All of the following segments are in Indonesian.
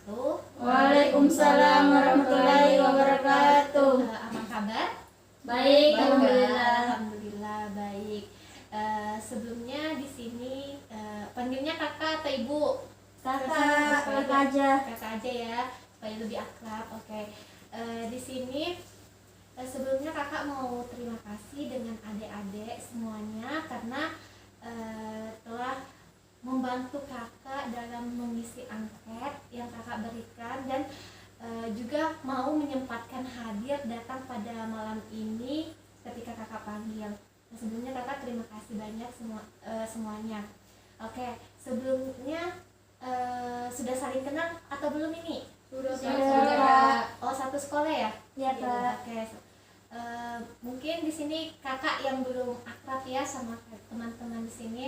wabarakatuh. Waalaikumsalam warahmatullahi wabarakatuh. Apa kabar? Baik, alhamdulillah. Alhamdulillah baik. Sebelumnya di sini panggilnya kakak atau ibu? Kakak aja. Kakak aja ya, supaya lebih akrab. Oke. Di sini sebelumnya kakak mau terima kasih dengan adik-adik semuanya karena telah membantu kakak dalam mengisi angket yang kakak berikan dan juga mau menyempatkan hadir datang pada malam ini ketika kakak panggil. Sebelumnya kakak terima kasih banyak semuanya. Oke, sebelumnya sudah saling kenal atau belum ini? Sudah. Oh, satu sekolah ya? Iya, Kak. Oke. Mungkin di sini kakak yang belum akrab ya sama teman-teman di sini.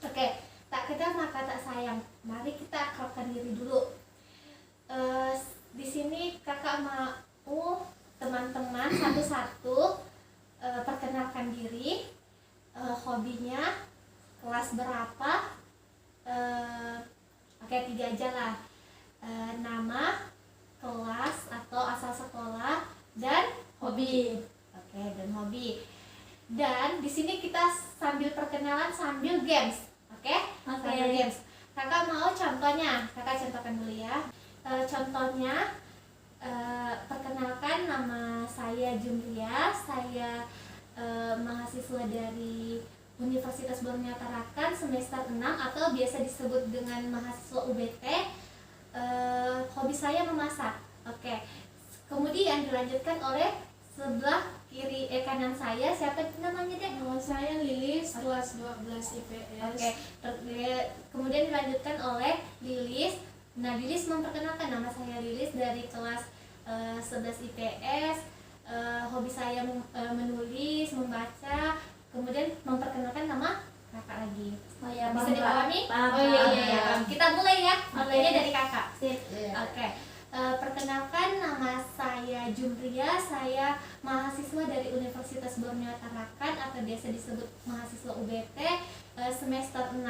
Oke, tak kenal maka tak sayang. Mari kita akrabkan diri dulu. Di sini kakak mau teman-teman satu-satu perkenalkan diri, hobinya, kelas berapa, oke 3 aja lah, nama, kelas atau asal sekolah dan hobi. Oke, dan hobi. Dan di sini kita sambil perkenalan sambil games. Oke? Sambil games. Kakak mau contohnya? Kakak contohkan dulu ya. Contohnya perkenalkan, nama saya Jumria, saya mahasiswa dari Universitas Borneo Tarakan semester 6 atau biasa disebut dengan mahasiswa UBT. Hobi saya memasak. Oke. Kemudian dilanjutkan oleh sebelah kanan saya, siapa namanya deh? Nama saya Lilis, kelas 12 IPS. Oke. Kemudian dilanjutkan oleh Lilis. Nah, Lilis memperkenalkan, nama saya Lilis dari kelas 11 IPS. Hobi saya menulis, membaca. Kemudian memperkenalkan nama kakak lagi. Oh ya, Bisa dipahami? Paham. Oh iya. Kita mulai ya. Mulainya dari kakak. Sip. Oke. Perkenalkan, nama saya Jumria, saya mahasiswa dari Universitas Borneo Tarakan atau biasa disebut mahasiswa UBT semester 6.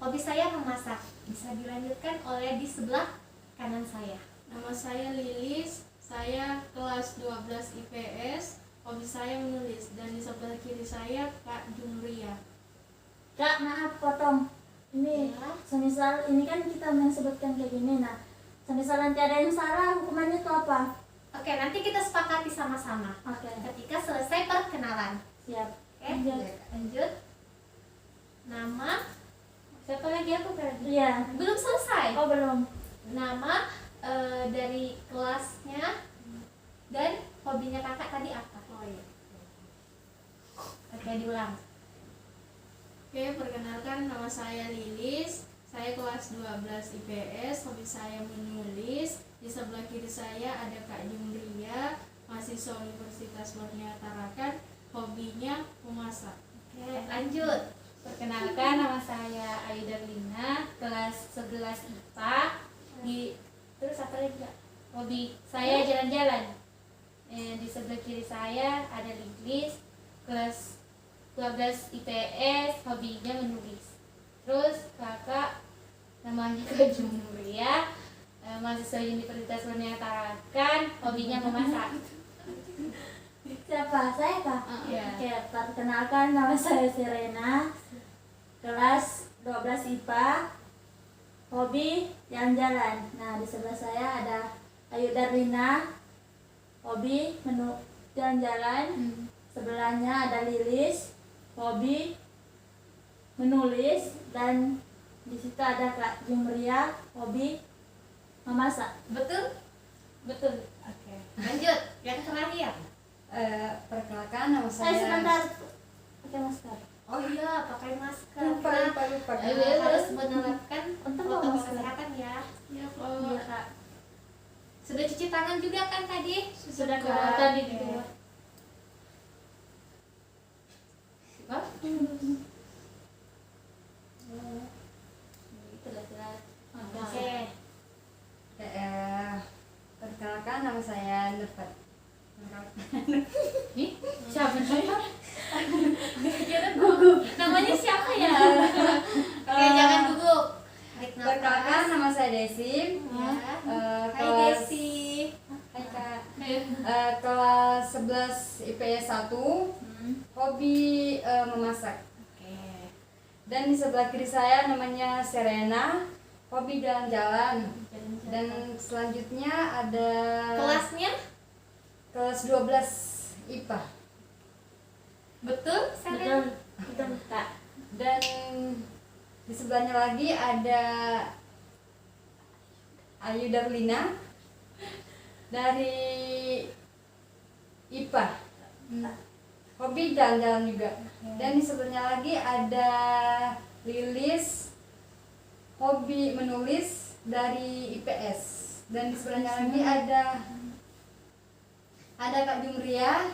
Hobi saya memasak. Bisa dilanjutkan oleh di sebelah kanan saya. Nama saya Lilis, saya kelas 12 IPS. Hobi saya menulis, dan di sebelah kiri saya Kak Jumria. Kak, maaf potong. Ini Ya. semisal ini kan kita menyebutkan kayak gini. Nah, semisal nanti ada yang salah, hukumannya itu apa? Oke, nanti kita sepakati sama-sama Oke. ketika selesai perkenalan. Siap. Oke, lanjut. Nama, siapa lagi aku kan? Iya. Belum selesai. Oh, belum. Nama dari kelasnya dan hobinya kakak tadi apa? Oh iya. Oke, diulang. Oke, perkenalkan, nama saya Lilis, saya kelas 12 IPS. Hobi saya menulis. Di sebelah kiri saya ada Kak Jumria, mahasiswa Universitas Borneo Tarakan. Hobinya memasak. Oke, lanjut. Perkenalkan, nama saya Ayu Darlina, kelas 11 IPA. Terus apa lagi Kak? Hobi saya jalan-jalan. Di sebelah kiri saya ada Lilis, kelas 12 IPS, hobinya menulis. Terus kakak namanya Kak Jumria, mahasiswa Universitas Borneo Tarakan, hobinya memasak. Siapa? Saya, Kak? Iya. Oke, perkenalkan, nama saya Serena, kelas 12 IPA, hobi jalan-jalan. Nah, di sebelah saya ada Ayu Darlina, hobi jalan-jalan. Sebelahnya ada Lilis, hobi menulis, dan di situ ada Kak Jumria, hobi memasak. Betul? Betul. Oke. Lanjut. Yang terakhir. Perkenalkan, nama saya. Sebentar, pakai masker. Oh iya, pakai masker. Lupa. Harus menerapkan Untung protokol bawa masker. kesehatan ya. Ya, Iya, Kak. Sudah cuci tangan juga kan tadi? Sudah, Kak, Kak. tadi Oke. di luar. Wah, Itulah jelas. oke. Perkenalkan, nama saya Nurfat. Ih, siapa siapa? Namanya siapa ya? Oke, jangan gugup. Perkenalkan nama saya Desim. Ya. Hai Kelas Desi. Hai Kak. Kelas 11 IPS 1. Hobi memasak. Oke. Dan di sebelah kiri saya namanya Serena. Hobi jalan-jalan. Dan selanjutnya ada Kelasnya kelas 12 IPA. betul, Betul. Saren? Betul, Kak. Dan di sebelahnya lagi ada Ayu Darlina dari IPA. Hobi jalan-jalan juga. Dan di sebelahnya lagi ada Lilis, hobi menulis dari IPS. Dan di sebelahnya lagi ada Kak Jumria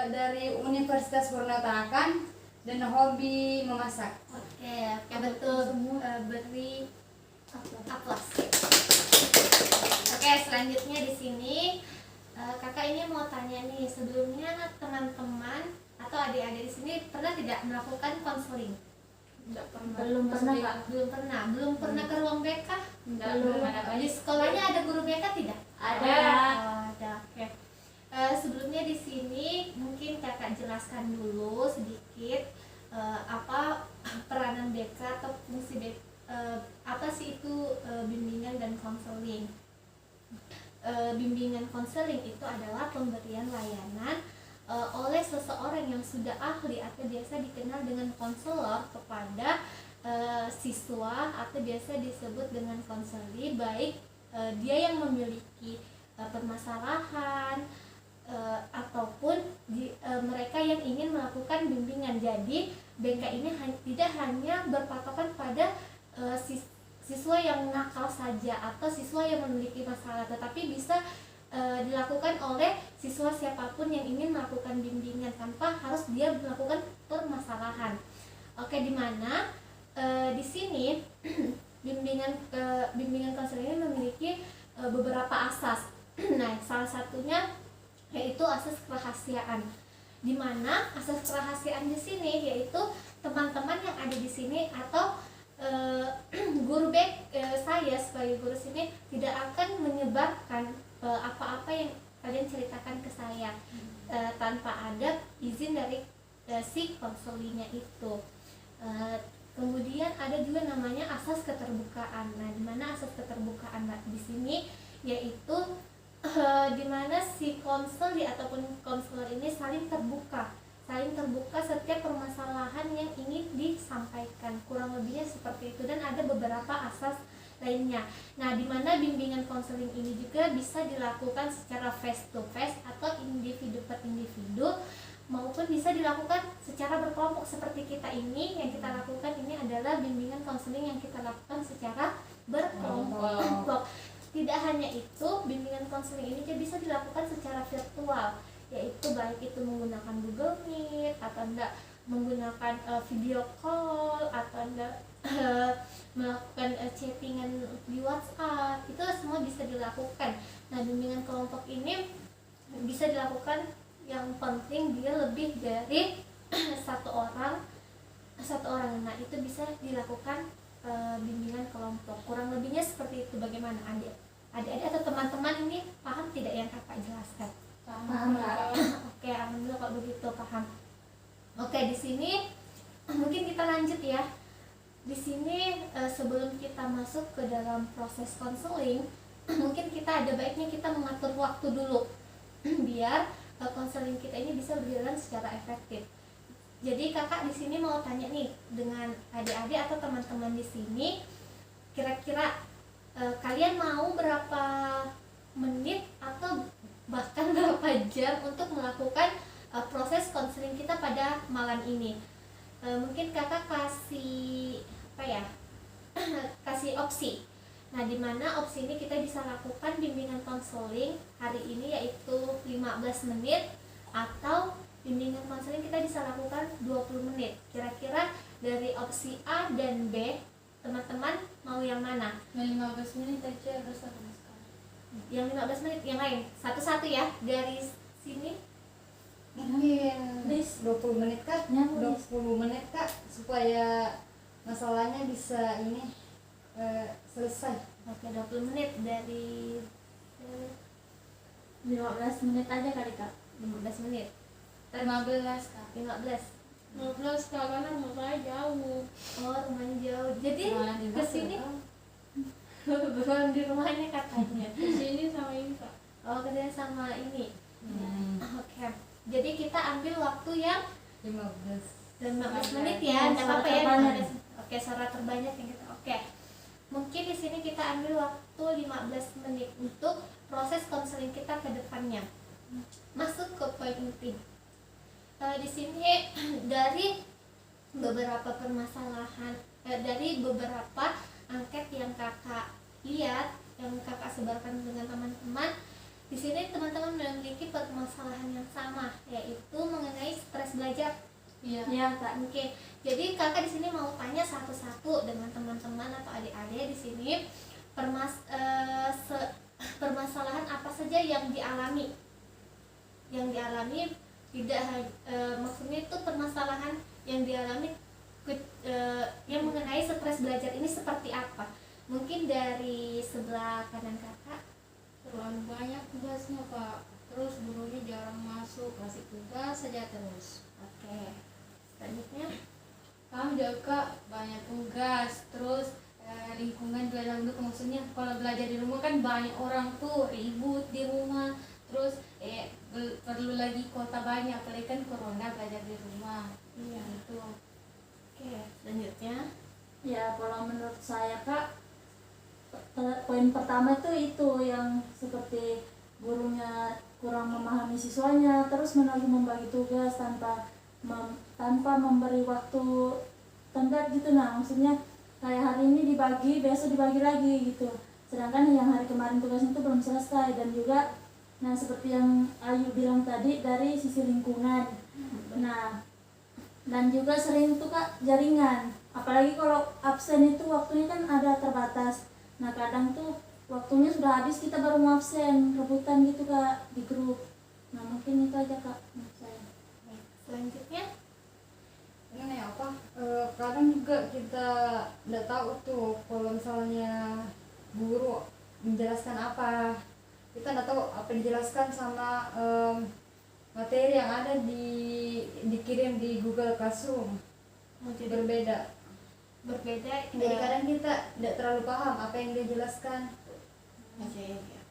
dari Universitas Purna Tarakan dan hobi memasak. Oke, betul. Beri aplaus. Oke, selanjutnya di sini kakak ini mau tanya nih, sebelumnya teman-teman atau adik-adik di sini pernah tidak melakukan konseling? Belum pernah, Kak. Belum pernah ke ruang BK? Belum ada. Di sekolahnya ada guru BK tidak? Ada. Oh, ada. Oke. Sebelumnya di sini mungkin kakak jelaskan dulu sedikit apa peranan BK atau fungsi BK, apa sih itu bimbingan dan konseling. Bimbingan konseling itu adalah pemberian layanan oleh seseorang yang sudah ahli atau biasa dikenal dengan konselor kepada siswa atau biasa disebut dengan konseli, baik dia yang memiliki permasalahan ataupun mereka yang ingin melakukan bimbingan. Jadi BK ini tidak hanya berpatokan pada siswa yang nakal saja atau siswa yang memiliki masalah, tetapi bisa dilakukan oleh siswa siapapun yang ingin melakukan bimbingan tanpa harus dia melakukan permasalahan. Oke, di mana di sini bimbingan konseling ini memiliki beberapa asas. Nah, salah satunya yaitu asas kerahasiaan. Di mana asas kerahasiaan di sini yaitu teman-teman yang ada di sini atau guru saya sebagai guru sini tidak akan menyebarkan apa-apa yang kalian ceritakan ke saya tanpa ada izin dari si konselinya itu. Kemudian ada juga namanya asas keterbukaan. Nah, di mana asas keterbukaan di sini yaitu di mana si konseli ataupun konselor ini saling terbuka setiap permasalahan yang ingin disampaikan, kurang lebihnya seperti itu. Dan ada beberapa asas lainnya. Nah, di mana bimbingan konseling ini juga bisa dilakukan secara face to face atau individu per individu, maupun bisa dilakukan secara berkelompok seperti kita ini. Yang kita lakukan ini adalah bimbingan konseling yang kita lakukan secara berkelompok. Tidak hanya itu, bimbingan konseling ini juga bisa dilakukan secara virtual, yaitu baik itu menggunakan Google Meet atau enggak menggunakan video call atau enggak melakukan chattingan di WhatsApp. Itu semua bisa dilakukan. Nah, bimbingan kelompok ini bisa dilakukan, yang penting dia lebih dari satu orang. Nah, itu bisa dilakukan bimbingan kelompok. Kurang lebihnya seperti itu. Bagaimana adik-adik atau teman-teman ini paham tidak yang kakak jelaskan? Paham, Kak. Oke, alhamdulillah kalau begitu paham. Oke, di sini mungkin kita lanjut ya. Di sini sebelum kita masuk ke dalam proses konseling, mungkin kita ada baiknya kita mengatur waktu dulu biar konseling kita ini bisa berjalan secara efektif. Jadi kakak di sini mau tanya nih dengan adik-adik atau teman-teman di sini, kira-kira kalian mau berapa menit atau bahkan berapa jam untuk melakukan proses konseling kita pada malam ini? Mungkin kakak kasih apa ya? Kasih opsi. Nah, di mana opsi ini kita bisa lakukan bimbingan konseling hari ini yaitu 15 menit atau bimbingan konseling kita bisa lakukan 20 menit. Kira-kira dari opsi A dan B, teman-teman mau yang mana? Yang 15 menit aja harus ada sekarang. Yang 15 menit, yang lain satu-satu ya dari sini. Mungkin 20 menit Kak, Ya, 20 menit Kak, supaya masalahnya bisa ini selesai. Oke, 20 menit dari 15 menit aja kali Kak. 15 menit. 15 Kak. 15. 12 Kak, karena rumah saya jauh. Oh, rumahnya jauh. Jadi Malah di ke sini belum di rumahnya katanya. Di sini sama ini Kak. Oh, kerja sama ini. Oke. Jadi kita ambil waktu yang 15. 15 menit ya, Yang nggak apa-apa ya. suara 15. Oke, suara terbanyak yang kita. Oke. Mungkin di sini kita ambil waktu 15 menit untuk proses konseling kita ke depannya. Masuk ke poin inti. Di sini dari beberapa permasalahan, dari beberapa angket yang kakak lihat, yang kakak sebarkan dengan teman-teman, di sini teman-teman memiliki permasalahan yang sama, yaitu mengenai stres belajar. Iya. Ya Kak. Oke, jadi kakak di sini mau tanya satu-satu dengan teman-teman atau adik-adik di sini permasalahan apa saja yang dialami, tidak maksudnya itu permasalahan yang dialami yang mengenai stres belajar ini seperti apa? Mungkin dari sebelah kanan kakak. Terlalu banyak tugasnya Pak. Terus gurunya jarang masuk, kasih tugas saja terus. Oke, selanjutnya. Kami juga banyak tugas, terus lingkungan juga mendukung. Maksudnya kalau belajar di rumah kan banyak orang tuh ribut di rumah, terus perlu lagi kuota banyak, apalagi kan corona belajar di rumah. Iya. Gitu. Oke, selanjutnya. Ya kalau menurut saya Kak, poin pertama itu yang seperti gurunya kurang memahami siswanya, terus membagi tugas tanpa memberi waktu tenggat gitu. Nah maksudnya kayak hari ini dibagi, besok dibagi lagi gitu, sedangkan yang hari kemarin tugasnya itu belum selesai. Dan juga nah seperti yang Ayu bilang tadi dari sisi lingkungan, nah dan juga sering tuh Kak jaringan, apalagi kalau absen itu waktunya kan ada terbatas. Nah kadang tuh waktunya sudah habis kita baru mau absen, rebutan gitu Kak di grup. Nah mungkin itu aja Kak menurut saya. Baik, selanjutnya. Ini apa? Kadang juga kita nggak tahu tuh kalau misalnya guru menjelaskan apa, kita nggak tahu apa yang dijelaskan sama materi yang ada dikirim di Google Classroom. Jadi Berbeda. Jadi ya. kadang kita tidak terlalu paham apa yang dia jelaskan. Oke, ya.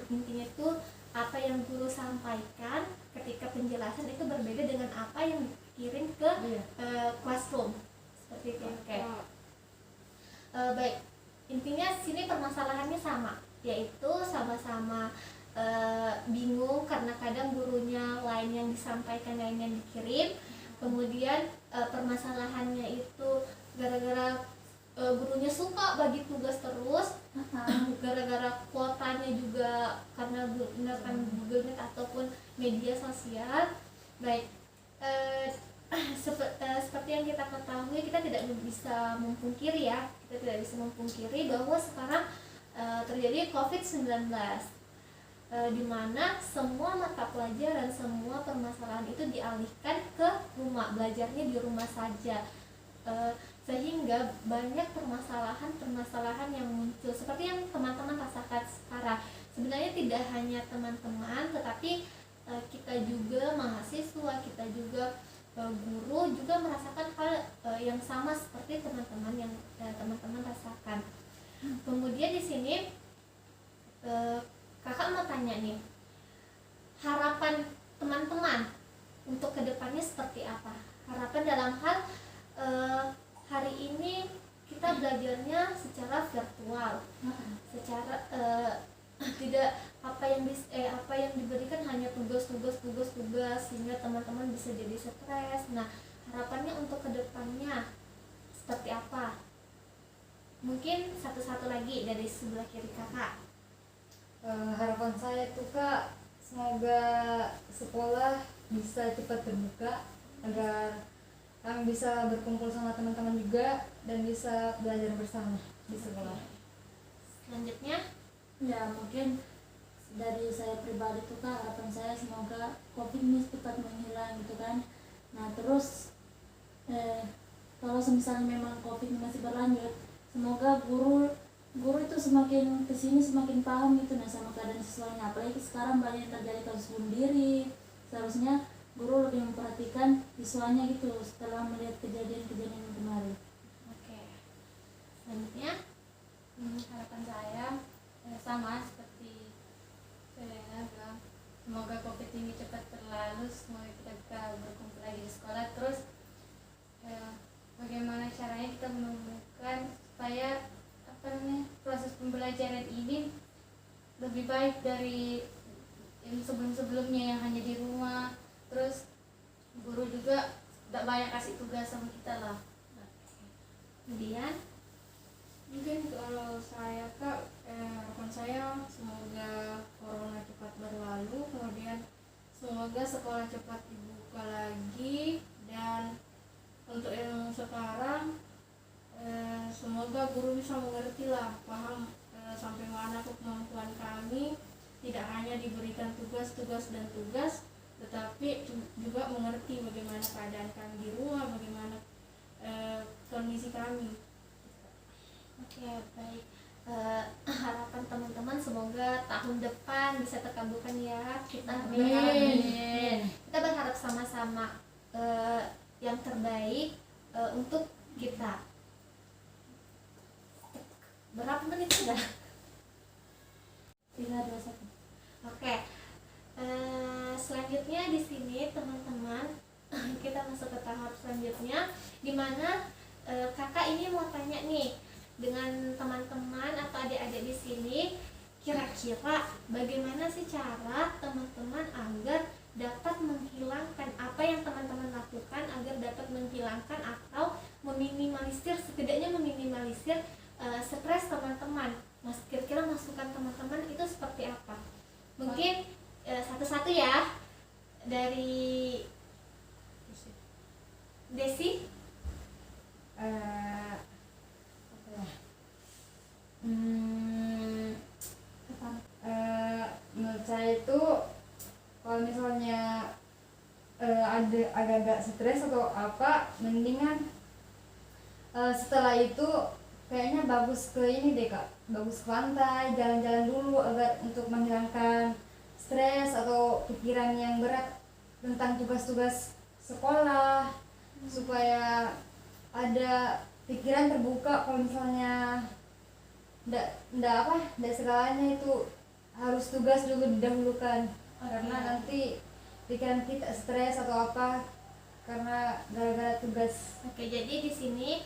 Intinya tuh apa yang guru sampaikan ketika penjelasan itu berbeda dengan apa yang dikirim ke Iya. classroom seperti itu. Oke. Baik, intinya sini permasalahannya sama, yaitu sama-sama bingung karena kadang gurunya lain yang disampaikan, lain yang dikirim. Kemudian permasalahannya itu gara-gara gurunya suka bagi tugas terus, gara-gara kuotanya juga karena menggunakan Google Meet ataupun media sosial. Baik, seperti yang kita ketahui, kita tidak bisa memungkiri ya, kita tidak bisa memungkiri bahwa sekarang terjadi COVID-19, di mana semua mata pelajaran, semua permasalahan itu dialihkan ke rumah, belajarnya di rumah saja, sehingga banyak permasalahan yang muncul seperti yang teman-teman rasakan sekarang. Sebenarnya tidak hanya teman-teman, tetapi kita juga mahasiswa, kita juga guru juga merasakan hal yang sama seperti teman-teman yang teman-teman rasakan. Kemudian di sini kakak mau tanya nih, harapan teman-teman untuk kedepannya seperti apa? Harapan dalam hal hari ini kita belajarnya secara virtual, secara tidak apa yang diberikan hanya tugas sehingga teman-teman bisa jadi stres. Nah, harapannya untuk kedepannya seperti apa? Mungkin satu-satu lagi dari sebelah kiri kakak. Harapan saya tuh Kak, semoga sekolah bisa cepat terbuka agar kami bisa berkumpul sama teman-teman juga dan bisa belajar bersama di sekolah. Selanjutnya. Ya mungkin dari saya pribadi tuh Kak, harapan saya semoga COVID ini cepat menghilang gitu kan. Nah terus kalau misalnya memang COVID ini masih berlanjut, semoga guru itu semakin kesini semakin paham gitu nah sama keadaan siswanya, apalagi sekarang banyak terjadi kasus bunuh diri. Seharusnya guru lebih memperhatikan siswanya gitu setelah melihat kejadian-kejadian kemarin. Oke. Selanjutnya Harapan saya sama seperti Selena bilang, semoga COVID ini cepat berlalu, semoga kita bisa berkumpul lagi di sekolah. Terus bagaimana caranya kita menemukan supaya proses pembelajaran ini lebih baik dari yang sebelum-sebelumnya yang hanya di rumah. Terus guru juga tidak banyak kasih tugas sama kita lah. kemudian Mungkin kalau saya Kak, harapan saya semoga corona cepat berlalu, kemudian semoga sekolah cepat dibuka lagi, dan untuk yang sekarang semoga guru bisa mengerti lah, paham sampai mana kemampuan kami, tidak hanya diberikan tugas dan tugas, tetapi juga mengerti bagaimana keadaan kami di rumah, bagaimana kondisi kami. Oke, baik. Harapan teman-teman semoga tahun depan bisa terkabulkan ya. Kita berharap, kita berharap sama-sama yang terbaik untuk kita. Berapa menit sudah? 321. Oke. Selanjutnya di sini teman-teman kita masuk ke tahap selanjutnya, di mana kakak ini mau tanya nih dengan teman-teman atau adik-adik di sini, kira-kira bagaimana sih cara teman-teman agar dapat menghilangkan apa yang teman-teman lakukan, agar dapat menghilangkan atau meminimalisir, setidaknya meminimalisir stres teman-teman. Mas, kira-kira masukan teman-teman itu seperti apa? Mungkin satu-satu ya, dari Desi. Menurut saya itu kalau misalnya ada agak-agak stres atau apa, mendingan setelah itu kayaknya bagus ke ini deh Kak, bagus ke pantai, jalan-jalan dulu agar untuk menghilangkan stres atau pikiran yang berat tentang tugas-tugas sekolah, supaya ada pikiran terbuka. Kalau misalnya ndak segalanya itu harus tugas dulu didahulukan, karena nanti pikiran kita stres atau apa karena gara-gara tugas. Oke, jadi di sini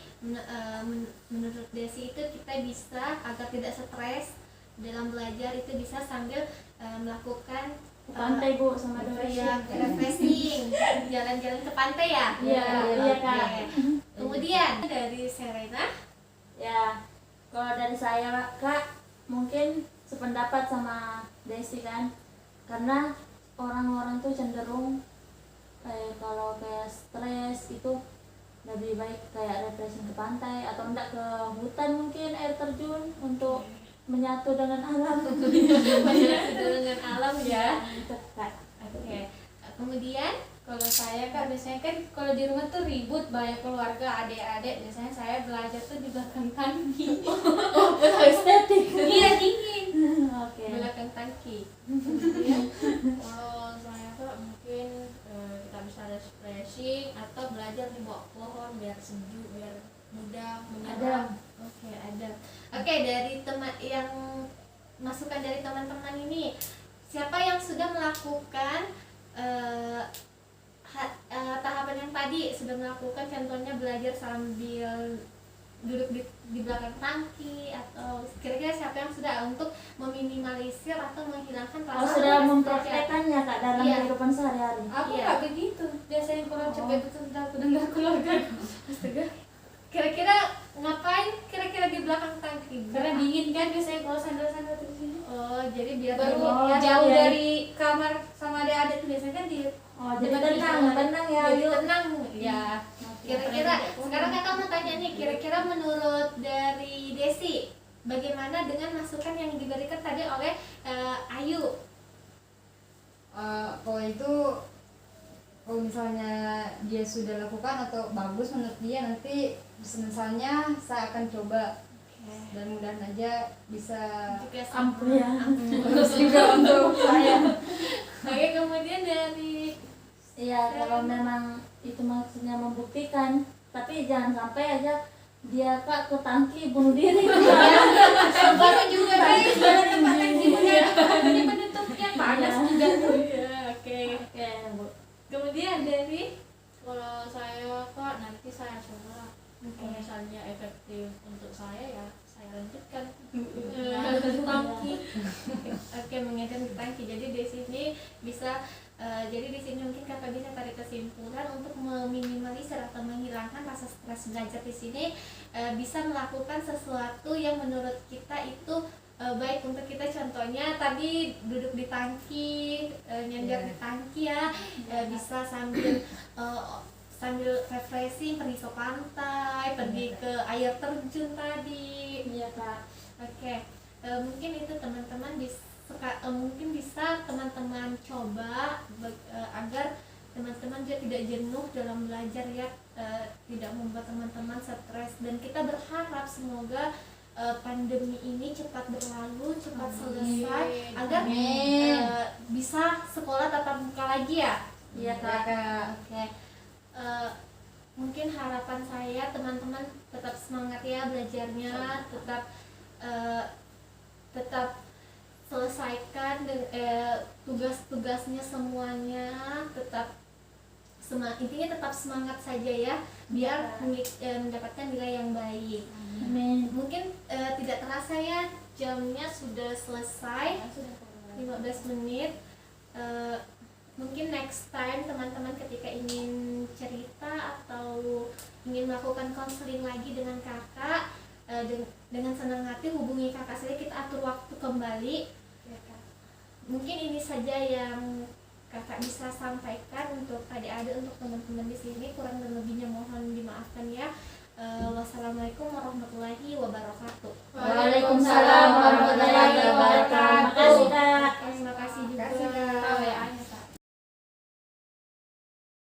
menurut Desi itu kita bisa agar tidak stres dalam belajar itu bisa sambil melakukan Ke pantai Bu sama refreshing, jalan-jalan ke pantai ya. Iya, iya Kak. Oke. Kemudian dari Serena. Ya, kalau dari saya Kak, mungkin sependapat sama Desi kan, karena orang-orang tuh cenderung kalau kayak stres itu lebih baik kayak refreshing ke pantai atau enggak ke hutan, mungkin air terjun untuk menyatu dengan alam. Menyatu dengan alam ya. Itu Kak. Oke. Kemudian Kalau saya Kak, biasanya kan kalau di rumah tuh ribut, banyak keluarga, adik-adik. Biasanya saya belajar tuh di belakang tangki. Estetik. Iya, dingin. Oke. belakang tangki. Kemudian kalau saya Kak, mungkin kita bisa refreshing atau belajar di bawah pohon biar sejuk, biar mudah menyerap. Oke, ada. Oke, dari teman yang masukan dari teman-teman ini, siapa yang sudah melakukan tahapan yang tadi, sudah melakukan contohnya belajar sambil duduk di belakang tangki, atau kira-kira siapa yang sudah untuk meminimalisir atau menghilangkan Oh, rasa sudah stres? mempraktekannya Kak dalam Iya. kehidupan sehari-hari. Aku Iya. nggak begitu. Biasanya kalau capek itu sudah aku dengar keluarga. Astaga. Kira-kira ngapain kira-kira di belakang tangki? Karena dingin kan biasanya kalau sandal-sandal terus ini. Oh, jadi biar Baru dingin. jauh iya. dari kamar sama adik-adik tuh biasanya kan di Oh, jadi Depan tenang ya. Jadi Yuk. tenang ya. Kira-kira Apalagi sekarang kakak mau tanya nih, kira-kira menurut dari Desi, bagaimana dengan masukan yang diberikan tadi oleh Ayu? Kalau itu, kalau misalnya dia sudah lakukan atau bagus menurut dia, nanti misalnya saya akan coba dan mudahan aja bisa juga Ampun ya. terus juga untuk saya. Oke, kemudian dari Iya, kalau memang itu maksudnya membuktikan, tapi jangan sampai aja dia Kak ke tangki bunuh diri. Baru juga guys, Iya. tempat tangki ini penutupnya panas juga tuh. Iya, oke. Oke, Bu. Kemudian dari Kalau saya Kak, nanti saya coba. Kalau misalnya efektif untuk saya ya saya lanjutkan. tangki. Oke, mengingatkan di tangki. Jadi di sini bisa jadi di sini mungkin kakak bisa tarik kesimpulan untuk meminimalisir atau menghilangkan rasa stres belajar di sini bisa melakukan sesuatu yang menurut kita itu baik untuk kita. Contohnya tadi duduk di tangki, nyender di tangki ya, bisa sambil refreshing, pergi ke pantai, pergi ke air terjun tadi. Iya, Kak. Oke, mungkin itu teman-teman mungkin bisa teman-teman coba agar teman-teman juga tidak jenuh dalam belajar ya, tidak membuat teman-teman stres, dan kita berharap semoga pandemi ini cepat berlalu, cepat selesai, agar bisa sekolah tatap muka lagi ya. Iya, Kak. Oke. Mungkin harapan saya teman-teman tetap semangat ya belajarnya, tetap selesaikan tugas-tugasnya semuanya, intinya tetap semangat saja ya, biar mendapatkan nilai yang baik. Amin. Mungkin tidak terasa ya jamnya sudah selesai, 15 menit. Mungkin next time teman-teman ketika ingin cerita atau ingin melakukan konseling lagi dengan kakak, dengan senang hati hubungi kakak saja, kita atur waktu kembali. Mungkin ini saja yang kakak bisa sampaikan untuk adik-adik, untuk teman-teman di sini. Kurang dan lebihnya mohon dimaafkan ya. Wassalamualaikum warahmatullahi wabarakatuh. Waalaikumsalam